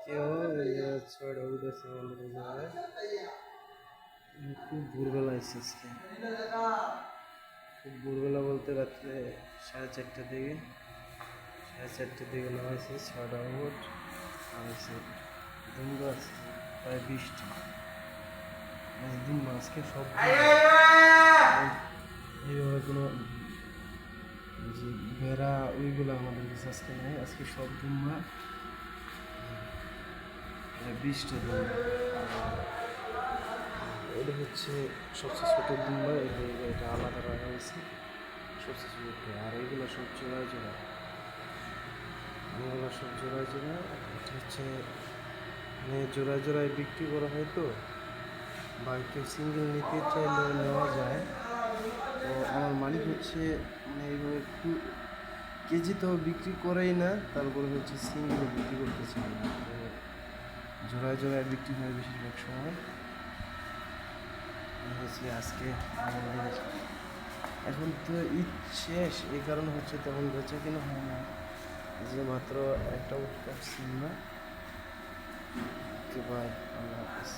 কেউ ছয়টা উঠেছে আমাদের জায়গায়। খুব ভোরবেলা এসেছে আজকে, খুব ভোরবেলা বলতে রাত্রে 4:30টার দিকে, 4:30টার দিকে নামাইছে। 6টা উঠ আর হচ্ছে দুম্বা আছে প্রায় 20টা। দুম্বা আজকে সব এইভাবে কোনো যে বেড়া ওইগুলো আমাদের কাছে আজকে নেই। আজকে সব দুম্বা 20টা দুম্বা। এটা হচ্ছে সবচেয়ে ছোটো দুম্বা, এটা আলাদা রাখা হয়েছে সবচেয়ে ছোটো। আর এইগুলো সব জোড়ায় জোড়া, এগুলো সব জোড়ায় জোড়া। এটা হচ্ছে মানে জোড়ায় জোড়ায় বিক্রি করা হয় তো, বা কেউ সিঙ্গেল নিতে চাইলেও নেওয়া যায়। তো আমার মালিক হচ্ছে মানে এইভাবে একটু কেজি তো বিক্রি করেই না, তারপরে হচ্ছে সিঙ্গেলও বিক্রি করতেছে না। তো জোড়ায় জোড়ায় বিক্রি হয় বেশিরভাগ সময়। হচ্ছে আজকে আমাদের এখন তো ঈদ শেষ, এই কারণে হচ্ছে তেমন বেচা কিনা হয় না, যে মাত্র একটা উঠ কাটছি না। ওকে, বাই, আল্লাহ হাফিজ।